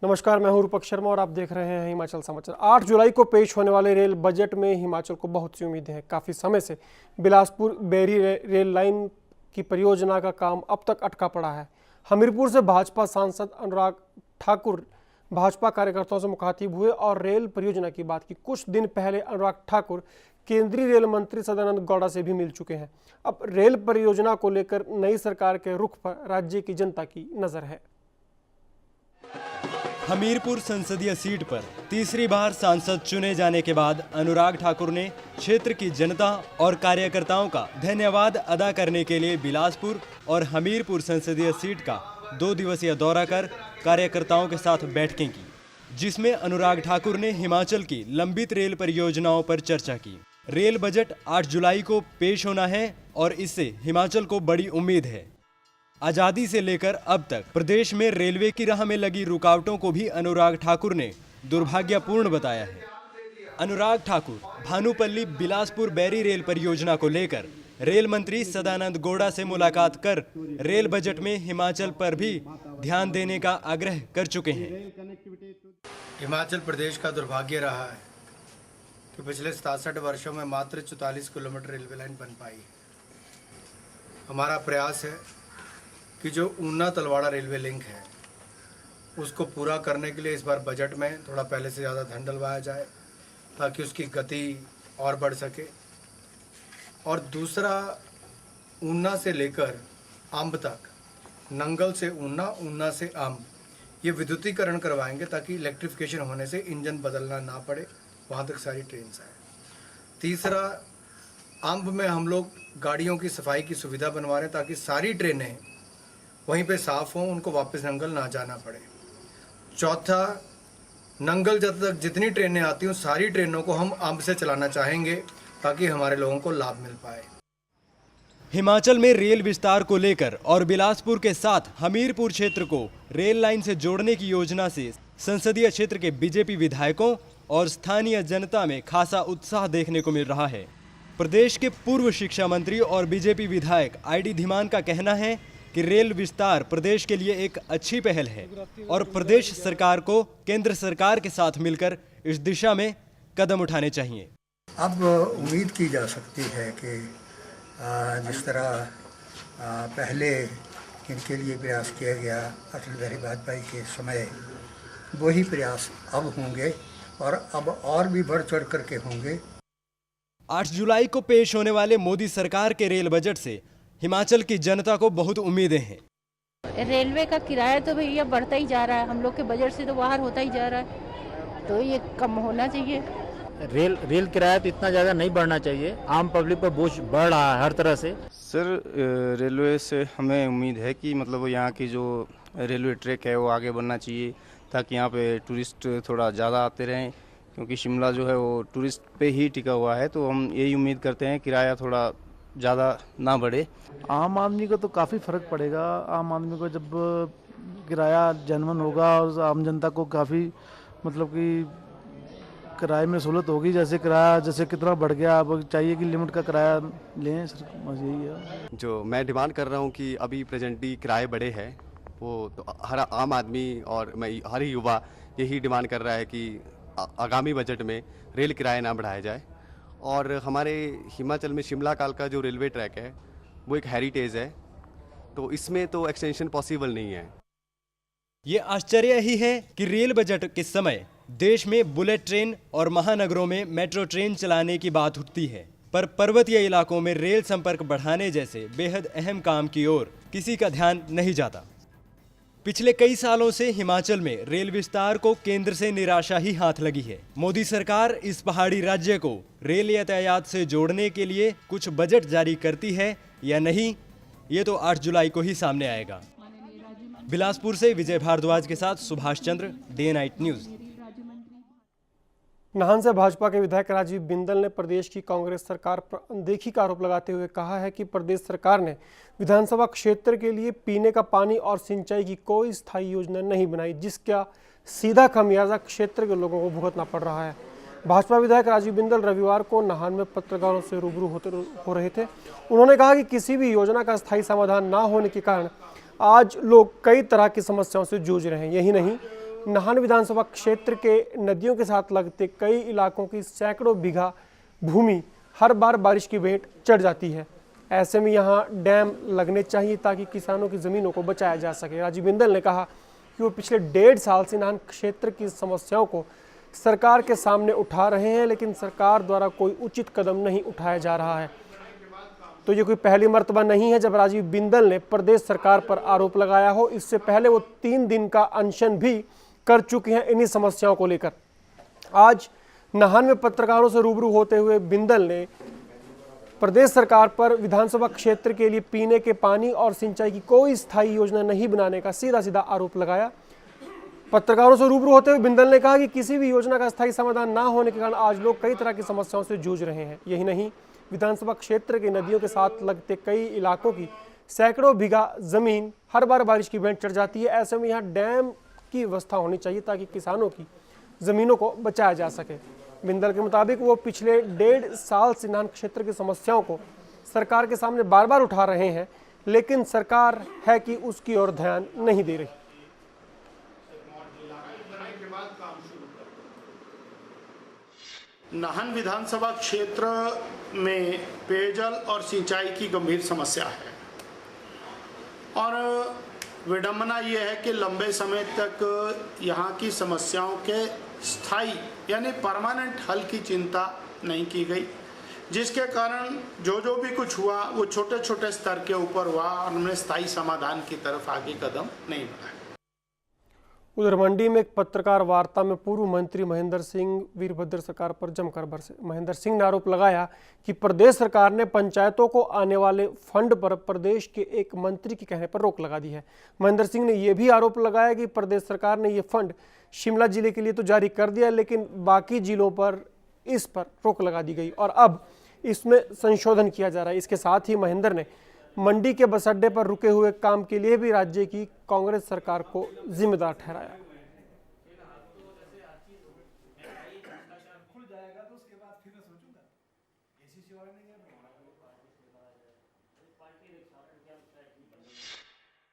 नमस्कार, मैं हूं रूपक शर्मा और आप देख रहे हैं हिमाचल समाचार। 8 जुलाई को पेश होने वाले रेल बजट में हिमाचल को बहुत सी उम्मीदें हैं। काफ़ी समय से बिलासपुर बैरी रेल लाइन की परियोजना का काम अब तक अटका पड़ा है। हमीरपुर से भाजपा सांसद अनुराग ठाकुर भाजपा कार्यकर्ताओं से मुखातिब हुए और रेल परियोजना की बात की। कुछ दिन पहले अनुराग ठाकुर केंद्रीय रेल मंत्री सदानंद गौड़ा से भी मिल चुके हैं। अब रेल परियोजना को लेकर नई सरकार के रुख पर राज्य की जनता की नज़र है। हमीरपुर संसदीय सीट पर तीसरी बार सांसद चुने जाने के बाद अनुराग ठाकुर ने क्षेत्र की जनता और कार्यकर्ताओं का धन्यवाद अदा करने के लिए बिलासपुर और हमीरपुर संसदीय सीट का 2 दिवसीय दौरा कर कार्यकर्ताओं के साथ बैठकें की, जिसमें अनुराग ठाकुर ने हिमाचल की लंबित रेल परियोजनाओं पर चर्चा की। रेल बजट 8 जुलाई को पेश होना है और इससे हिमाचल को बड़ी उम्मीद है। आजादी से लेकर अब तक प्रदेश में रेलवे की राह में लगी रुकावटों को भी अनुराग ठाकुर ने दुर्भाग्यपूर्ण बताया है। अनुराग ठाकुर भानुपल्ली बिलासपुर बैरी रेल परियोजना को लेकर रेल मंत्री सदानंद गौड़ा से मुलाकात कर रेल बजट में हिमाचल पर भी ध्यान देने का आग्रह कर चुके हैं। हिमाचल प्रदेश का दुर्भाग्य रहा है कि पिछले 67 वर्षों में मात्र 44 किलोमीटर रेलवे लाइन बन पाई है। हमारा प्रयास है कि जो ऊना तलवाड़ा रेलवे लिंक है उसको पूरा करने के लिए इस बार बजट में थोड़ा पहले से ज़्यादा धन डलवाया जाए ताकि उसकी गति और बढ़ सके। और दूसरा, ऊना से लेकर अंब तक, नंगल से ऊना, ऊना से अंब, ये विद्युतीकरण करवाएंगे ताकि इलेक्ट्रिफिकेशन होने से इंजन बदलना ना पड़े, वहाँ तक सारी ट्रेन आए। तीसरा, अंब में हम लोग गाड़ियों की सफाई की सुविधा बनवा रहे हैं ताकि सारी ट्रेनें वहीं पे साफ हों, उनको वापस नंगल ना जाना पड़े। चौथा, नंगल जब तक जितनी ट्रेनें आती हों सारी ट्रेनों को हम अंब से चलाना चाहेंगे ताकि हमारे लोगों को लाभ मिल पाए। हिमाचल में रेल विस्तार को लेकर और बिलासपुर के साथ हमीरपुर क्षेत्र को रेल लाइन से जोड़ने की योजना से संसदीय क्षेत्र के बीजेपी विधायकों और स्थानीय जनता में खासा उत्साह देखने को मिल रहा है। प्रदेश के पूर्व शिक्षा मंत्री और बीजेपी विधायक ID धीमान का कहना है कि रेल विस्तार प्रदेश के लिए एक अच्छी पहल है और प्रदेश सरकार को केंद्र सरकार के साथ मिलकर इस दिशा में कदम उठाने चाहिए। अब उम्मीद की जा सकती है कि जिस तरह पहले इनके लिए प्रयास किया गया अटल बिहारी वाजपेयी के समय, वही प्रयास अब होंगे और अब और भी बढ़ चढ़ करके होंगे। 8 जुलाई को पेश होने वाले मोदी सरकार के रेल बजट से हिमाचल की जनता को बहुत उम्मीदें हैं। रेलवे का किराया तो भैया बढ़ता ही जा रहा है, हम लोग के बजट से तो बाहर होता ही जा रहा है, तो ये कम होना चाहिए। रेल किराया तो इतना ज़्यादा नहीं बढ़ना चाहिए, आम पब्लिक पर बोझ बढ़ रहा है हर तरह से। सर, रेलवे से हमें उम्मीद है कि मतलब यहाँ की जो रेलवे ट्रैक है वो आगे बढ़ना चाहिए ताकि यहाँ पे टूरिस्ट थोड़ा ज़्यादा आते रहें, क्योंकि शिमला जो है वो टूरिस्ट पे ही टिका हुआ है। तो हम यही उम्मीद करते हैं किराया थोड़ा ज़्यादा ना बढ़े। आम आदमी को तो काफ़ी फ़र्क पड़ेगा। आम आदमी को जब किराया जेन्युइन होगा और आम जनता को काफ़ी मतलब कि किराए में सहूलत होगी। जैसे किराया जैसे कितना बढ़ गया, अब चाहिए कि लिमिट का किराया लें, बस यही है। जो मैं डिमांड कर रहा हूँ कि अभी प्रेजेंटली किराए बढ़े हैं, वो तो हर आम आदमी और मैं हर युवा यही डिमांड कर रहा है कि आगामी बजट में रेल किराया ना बढ़ाया जाए। और हमारे हिमाचल में शिमला कालका जो रेलवे ट्रैक है वो एक हेरिटेज है, तो इसमें तो एक्सटेंशन पॉसिबल नहीं है। ये आश्चर्य ही है कि रेल बजट के समय देश में बुलेट ट्रेन और महानगरों में मेट्रो ट्रेन चलाने की बात उठती है, पर पर्वतीय इलाकों में रेल संपर्क बढ़ाने जैसे बेहद अहम काम की ओर किसी का ध्यान नहीं जाता। पिछले कई सालों से हिमाचल में रेल विस्तार को केंद्र से निराशा ही हाथ लगी है। मोदी सरकार इस पहाड़ी राज्य को रेल यातायात से जोड़ने के लिए कुछ बजट जारी करती है या नहीं, ये तो 8 जुलाई को ही सामने आएगा। बिलासपुर से विजय भारद्वाज के साथ Subhash Chandra, day night news. Nahan से भाजपा के विधायक राजीव बिंदल ने प्रदेश की कांग्रेस सरकार पर अनदेखी का आरोप लगाते हुए कहा है कि प्रदेश सरकार ने विधानसभा क्षेत्र के लिए पीने का पानी और सिंचाई की कोई स्थायी योजना नहीं बनाई, जिसका सीधा खमियाजा क्षेत्र के लोगों को भुगतना पड़ रहा है। भाजपा विधायक राजीव बिंदल रविवार को नाहन में पत्रकारों से रूबरू हो रहे थे। उन्होंने कहा कि किसी भी योजना का स्थायी समाधान ना होने के कारण आज लोग कई तरह की समस्याओं से जूझ रहे हैं। यही नहीं, नाहन विधानसभा क्षेत्र के नदियों के साथ लगते कई इलाकों की सैकड़ों बीघा भूमि हर बार बारिश की भेंट चढ़ जाती है। ऐसे में यहाँ डैम लगने चाहिए ताकि किसानों की ज़मीनों को बचाया जा सके। राजीव बिंदल ने कहा कि वो पिछले 1.5 साल से नाहन क्षेत्र की समस्याओं को सरकार के सामने उठा रहे हैं, लेकिन सरकार द्वारा कोई उचित कदम नहीं उठाया जा रहा है। तो ये कोई पहली मर्तबा नहीं है जब राजीव बिंदल ने प्रदेश सरकार पर आरोप लगाया हो। इससे पहले वो 3 दिन का अनशन भी कर चुके हैं इन्हीं समस्याओं को लेकर। आज नाहन में पत्रकारों से रूबरू होते हुए बिंदल ने प्रदेश सरकार पर विधानसभा क्षेत्र के लिए पीने के पानी और सिंचाई की कोई स्थायी योजना नहीं बनाने का सीधा सीधा आरोप लगाया। पत्रकारों से रूबरू होते हुए बिंदल ने कहा कि किसी भी योजना का स्थायी समाधान ना होने के कारण आज लोग कई तरह की समस्याओं से जूझ रहे हैं। यही नहीं, विधानसभा क्षेत्र के नदियों के साथ लगते कई इलाकों की सैकड़ों बीघा जमीन हर बार बारिश की भेंट चढ़ जाती है। ऐसे में यहाँ डैम की व्यवस्था होनी चाहिए ताकि किसानों की जमीनों को बचाया जा सके। बिंदल के मुताबिक वो पिछले 1.5 साल से नाहन क्षेत्र की समस्याओं को सरकार के सामने बार बार उठा रहे हैं, लेकिन सरकार है कि उसकी ओर ध्यान नहीं दे रही। नाहन विधानसभा क्षेत्र में पेयजल और सिंचाई की गंभीर समस्या है और विडंबना ये है कि लंबे समय तक यहाँ की समस्याओं के स्थायी यानी परमानेंट हल की चिंता नहीं की गई, जिसके कारण जो भी कुछ हुआ वो छोटे छोटे स्तर के ऊपर हुआ और हमने स्थायी समाधान की तरफ आगे कदम नहीं बढ़ाया। उधर मंडी में एक पत्रकार वार्ता में पूर्व मंत्री महेंद्र सिंह वीरभद्र सरकार पर जमकर बरसे। महेंद्र सिंह ने आरोप लगाया कि प्रदेश सरकार ने पंचायतों को आने वाले फंड पर प्रदेश के एक मंत्री के कहने पर रोक लगा दी है। महेंद्र सिंह ने यह भी आरोप लगाया कि प्रदेश सरकार ने ये फंड शिमला जिले के लिए तो जारी कर दिया, लेकिन बाकी जिलों पर इस पर रोक लगा दी गई और अब इसमें संशोधन किया जा रहा है। इसके साथ ही महेंद्र ने मंडी के बस अड्डे पर रुके हुए काम के लिए भी राज्य की कांग्रेस सरकार को जिम्मेदार ठहराया।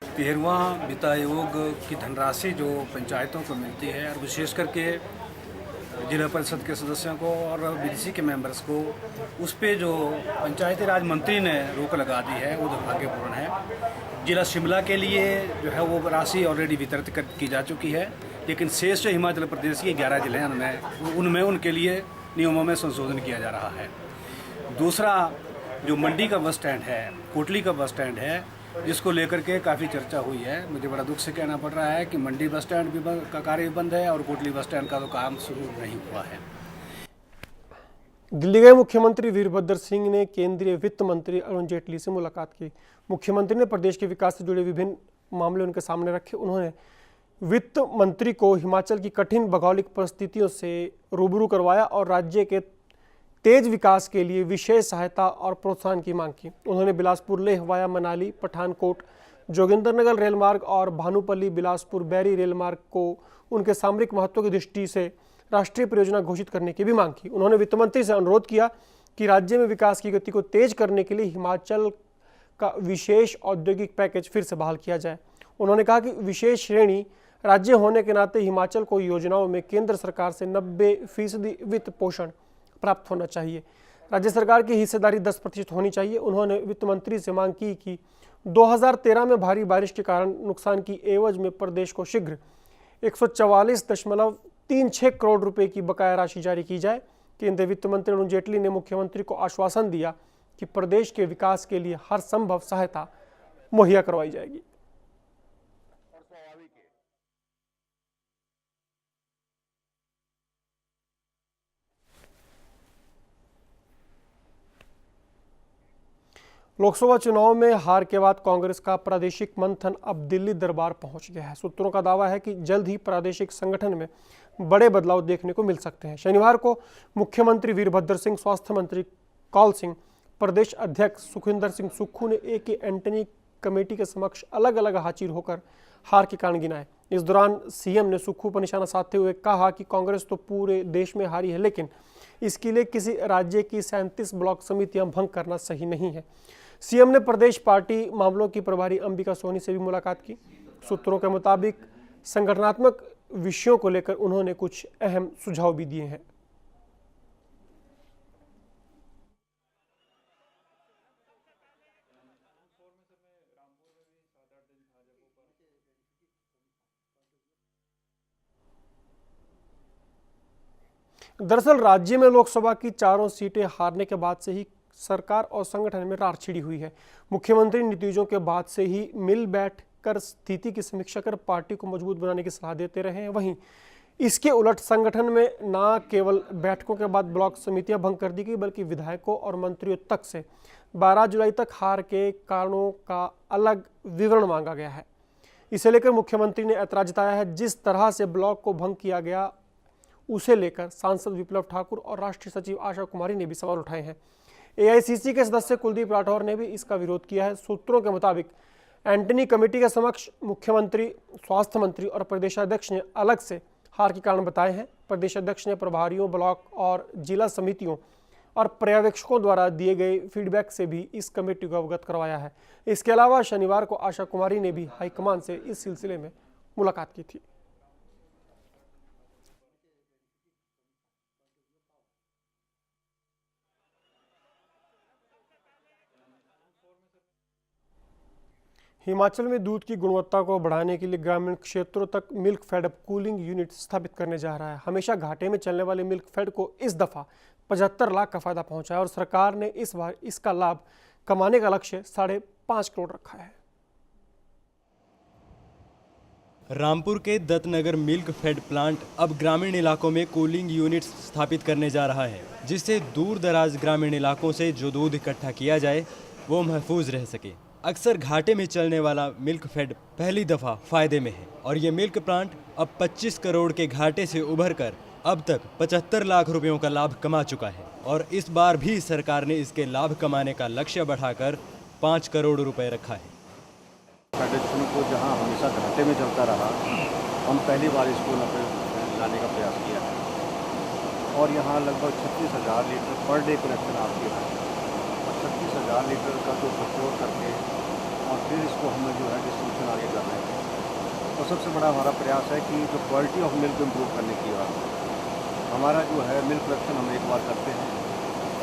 तेरहवां वित्त आयोग की धनराशि जो पंचायतों को मिलती है और विशेष करके जिला परिषद के सदस्यों को और बीडीसी के मेंबर्स को, उस पे जो पंचायती राज मंत्री ने रोक लगा दी है वो दुर्भाग्यपूर्ण है। जिला शिमला के लिए जो है वो राशि ऑलरेडी वितरित की जा चुकी है, लेकिन शेष जो हिमाचल प्रदेश की 11 जिले हैं उनमें उनके लिए नियमों में संशोधन किया जा रहा है। दूसरा, जो मंडी का बस स्टैंड है, कोटली का बस स्टैंड है, जिसको लेकर के काफ़ी चर्चा हुई है। मुझे बड़ा दुख से कहना पड़ रहा है कि मंडी बस स्टैंड भी का कार्य बंद है और कोटली बस स्टैंड का तो काम शुरू नहीं हुआ है। दिल्ली गए मुख्यमंत्री वीरभद्र सिंह ने केंद्रीय वित्त मंत्री अरुण जेटली से मुलाकात की। मुख्यमंत्री ने प्रदेश के विकास से जुड़े विभिन्न मामले उनके सामने रखे। उन्होंने वित्त मंत्री को हिमाचल की कठिन भौगोलिक परिस्थितियों से रूबरू करवाया और राज्य के तेज विकास के लिए विशेष सहायता और प्रोत्साहन की मांग की। उन्होंने बिलासपुर लेह वाया मनाली, पठानकोट, जोगिंद्रनगर रेल मार्ग और भानुपल्ली बिलासपुर बैरी रेल मार्ग को उनके सामरिक महत्व की दृष्टि से राष्ट्रीय परियोजना घोषित करने की भी मांग की। उन्होंने वित्त मंत्री से अनुरोध किया कि राज्य में विकास की गति को तेज करने के लिए हिमाचल का विशेष औद्योगिक पैकेज फिर से बहाल किया जाए। उन्होंने कहा कि विशेष श्रेणी राज्य होने के नाते हिमाचल को योजनाओं में केंद्र सरकार से 90% वित्त पोषण प्राप्त होना चाहिए। राज्य सरकार की हिस्सेदारी 10% होनी चाहिए। उन्होंने वित्त मंत्री से मांग की कि 2013 में भारी बारिश के कारण नुकसान की एवज में प्रदेश को शीघ्र 144.36 करोड़ रुपए की बकाया राशि जारी की जाए। केंद्रीय वित्त मंत्री अरुण जेटली ने मुख्यमंत्री को आश्वासन दिया कि प्रदेश के विकास के लिए हर संभव सहायता मुहैया करवाई जाएगी। लोकसभा चुनाव में हार के बाद कांग्रेस का प्रादेशिक मंथन अब दिल्ली दरबार पहुंच गया है। सूत्रों का दावा है कि जल्द ही प्रादेशिक संगठन में बड़े बदलाव देखने को मिल सकते हैं। शनिवार को मुख्यमंत्री वीरभद्र सिंह, स्वास्थ्य मंत्री कौल सिंह, प्रदेश अध्यक्ष सुखविंदर सिंह सुक्खू ने AK एंटनी कमेटी के समक्ष अलग अलग हाजिर होकर हार के कारण गिनाए। इस दौरान सीएम ने सुक्खू पर निशाना साधते हुए कहा कि कांग्रेस तो पूरे देश में हारी है, लेकिन इसके लिए किसी राज्य की 37 ब्लॉक समितियां भंग करना सही नहीं है। सीएम ने प्रदेश पार्टी मामलों की प्रभारी अंबिका सोनी से भी मुलाकात की। सूत्रों के मुताबिक संगठनात्मक विषयों को लेकर उन्होंने कुछ अहम सुझाव भी दिए हैं। दरअसल राज्य में लोकसभा की चारों सीटें हारने के बाद से ही सरकार और संगठन में रार छिड़ी हुई है। मुख्यमंत्री नतीजों के बाद से ही मिल बैठ कर स्थिति की समीक्षा कर पार्टी को मजबूत बनाने की सलाह देते रहे हैं। वहीं इसके उलट संगठन में न केवल बैठकों के बाद ब्लॉक समितियां भंग कर दी गई, बल्कि विधायकों और मंत्रियों तक से 12 जुलाई तक हार के कारणों का अलग विवरण मांगा गया है। इसे लेकर मुख्यमंत्री ने ऐतराज जताया है। जिस तरह से ब्लॉक को भंग किया गया उसे लेकर सांसद विप्लव ठाकुर और राष्ट्रीय सचिव आशा कुमारी ने भी सवाल उठाए हैं। एआईसीसी के सदस्य कुलदीप राठौर ने भी इसका विरोध किया है। सूत्रों के मुताबिक एंटनी कमेटी के समक्ष मुख्यमंत्री, स्वास्थ्य मंत्री और प्रदेशाध्यक्ष ने अलग से हार के कारण बताए हैं। प्रदेशाध्यक्ष ने प्रभारियों, ब्लॉक और जिला समितियों और पर्यवेक्षकों द्वारा दिए गए फीडबैक से भी इस कमेटी को अवगत करवाया है। इसके अलावा शनिवार को आशा कुमारी ने भी हाईकमान से इस सिलसिले में मुलाकात की थी। हिमाचल में दूध की गुणवत्ता को बढ़ाने के लिए ग्रामीण क्षेत्रों तक मिल्क फेड कूलिंग यूनिट स्थापित करने जा रहा है। हमेशा घाटे में चलने वाले मिल्क फेड को इस दफा 75 लाख का फायदा पहुंचा है और सरकार ने इस बार इसका लाभ कमाने का लक्ष्य 5.5 करोड़ रखा है। रामपुर के दत्तनगर मिल्क फेड प्लांट अब ग्रामीण इलाकों में कूलिंग यूनिट्स स्थापित करने जा रहा है, जिससे दूर दराज ग्रामीण इलाकों से जो दूध इकट्ठा किया जाए वो महफूज रह सके। अक्सर घाटे में चलने वाला मिल्क फेड पहली दफा फायदे में है और ये मिल्क प्लांट अब 25 करोड़ के घाटे से उभरकर अब तक 75 लाख रुपयों का लाभ कमा चुका है और इस बार भी सरकार ने इसके लाभ कमाने का लक्ष्य बढ़ाकर 5 करोड़ रुपए रखा है। फेडरेशन को जहां हमेशा घाटे में चलता रहा, हम पहली बार इसको लाने का प्रयास किया है और यहाँ लगभग 36,000 लीटर पर डे कलेक्शन आपके यहाँ और 36,000 लीटर का जो प्रोक्योर करके और फिर इसको हम जो है डिस्ट्रीब्यूशन आगे कर रहे हैं। तो सबसे बड़ा हमारा प्रयास है कि जो क्वालिटी ऑफ मिल्क इम्प्रूव करने की बात हमारा जो है मिल्क प्रोडक्शन हम एक बार करते हैं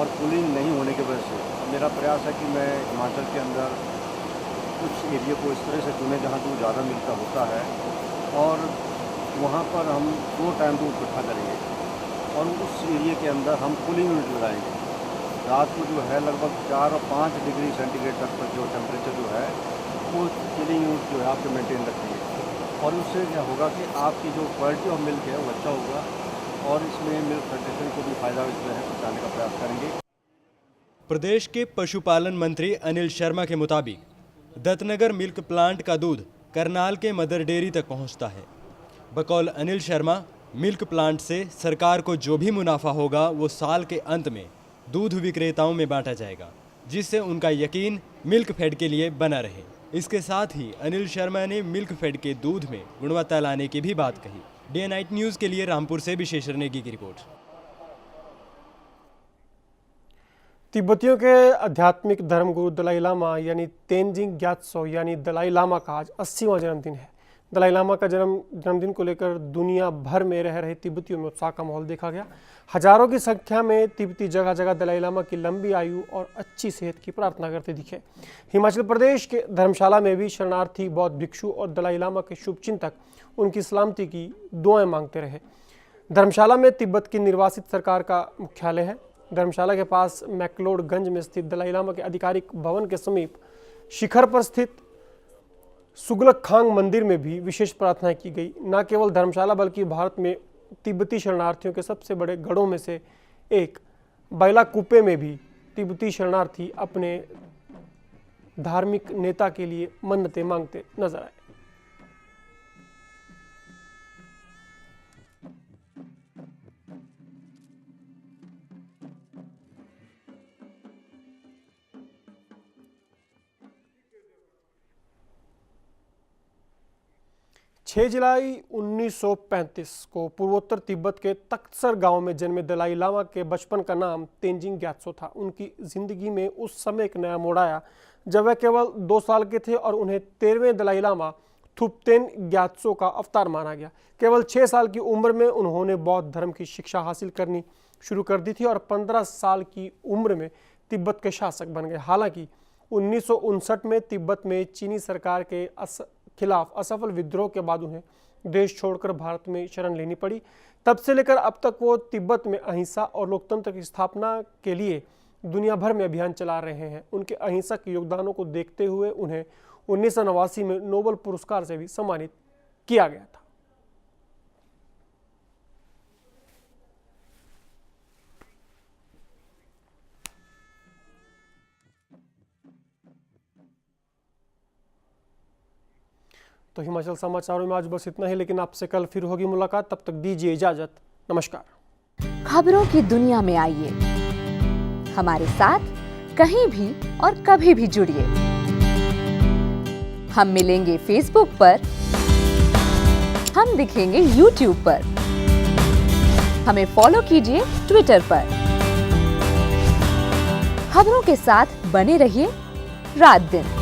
और कूलिंग नहीं होने की वजह से मेरा प्रयास है कि मैं हिमाचल के अंदर कुछ एरिया को इस तरह से चुने जहाँ दूध ज़्यादा मिलता होता है और वहाँ पर हम 2 टाइम दूध इकट्ठा करेंगे और उस एरिया के अंदर हम कूलिंग यूनिट लगाएंगे। रात को जो है लगभग 4 और 5 डिग्री सेंटीग्रेड तक पर जो टेम्परेचर जो है वो कूलिंग यूनिट जो है आपके मेंटेन रखती है और उससे क्या होगा कि आपकी जो क्वालिटी ऑफ मिल्क है वो अच्छा होगा और इसमें मिल्क फेडरेशन को भी फायदा इसमें है पहुँचाने का प्रयास करेंगे। प्रदेश के पशुपालन मंत्री अनिल शर्मा के मुताबिक दत्तनगर मिल्क प्लांट का दूध करनाल के मदर डेयरी तक पहुंचता है। बकौल अनिल शर्मा, मिल्क प्लांट से सरकार को जो भी मुनाफा होगा वो साल के अंत में दूध विक्रेताओं में बांटा जाएगा, जिससे उनका यकीन मिल्क फेड के लिए बना रहे। इसके साथ ही अनिल शर्मा ने मिल्क फेड के दूध में गुणवत्ता लाने की भी बात कही। डे नाइट न्यूज़ के लिए रामपुर से विशेषर नेगी की रिपोर्ट। तिब्बतियों के आध्यात्मिक धर्मगुरु दलाई लामा यानी तेंजिंग ग्यात्सो यानी दलाई लामा का आज 80वां जन्मदिन है। दलाई लामा का जन्मदिन को लेकर दुनिया भर में रह रहे तिब्बतियों में उत्साह का माहौल देखा गया। हजारों की संख्या में तिब्बती जगह जगह दलाई लामा की लंबी आयु और अच्छी सेहत की प्रार्थना करते दिखे। हिमाचल प्रदेश के धर्मशाला में भी शरणार्थी, बौद्ध भिक्षु और दलाई लामा के शुभचिंतक उनकी सलामती की दुआएं मांगते रहे। धर्मशाला में तिब्बत की निर्वासित सरकार का मुख्यालय है। धर्मशाला के पास मैक्लोडगंज में स्थित दलाई लामा के आधिकारिक भवन के समीप शिखर पर स्थित सुगलक खांग मंदिर में भी विशेष प्रार्थना की गई। न केवल धर्मशाला बल्कि भारत में तिब्बती शरणार्थियों के सबसे बड़े गढ़ों में से एक बाइलाकुप्पे में भी तिब्बती शरणार्थी अपने धार्मिक नेता के लिए मन्नतें मांगते नजर आए। 6 जुलाई 1935 को पूर्वोत्तर तिब्बत के तख्तसर गांव में जन्मे दलाई लामा के बचपन का नाम तेंजिंग ग्यात्सो था। उनकी जिंदगी में उस समय एक नया मोड़ आया जब वह केवल 2 साल के थे और उन्हें 13वें दलाई लामा थुप्तेन ग्यात्सो का अवतार माना गया। केवल 6 साल की उम्र में उन्होंने बौद्ध धर्म की शिक्षा हासिल करनी शुरू कर दी थी और 15 साल की उम्र में तिब्बत के शासक बन गए। हालांकि 1959 में तिब्बत में चीनी सरकार के खिलाफ असफल विद्रोह के बाद उन्हें देश छोड़कर भारत में शरण लेनी पड़ी। तब से लेकर अब तक वो तिब्बत में अहिंसा और लोकतंत्र की स्थापना के लिए दुनिया भर में अभियान चला रहे हैं। उनके अहिंसक योगदानों को देखते हुए उन्हें 1989 में नोबेल पुरस्कार से भी सम्मानित किया गया था। तो हिमाचल समाचारों में आज बस इतना ही, लेकिन आपसे कल फिर होगी मुलाकात। तब तक दीजिए इजाजत। नमस्कार। खबरों की दुनिया में आइए, हमारे साथ कहीं भी और कभी भी जुड़िए। हम मिलेंगे फेसबुक पर, हम दिखेंगे यूट्यूब पर, हमें फॉलो कीजिए ट्विटर पर। खबरों के साथ बने रहिए रात दिन।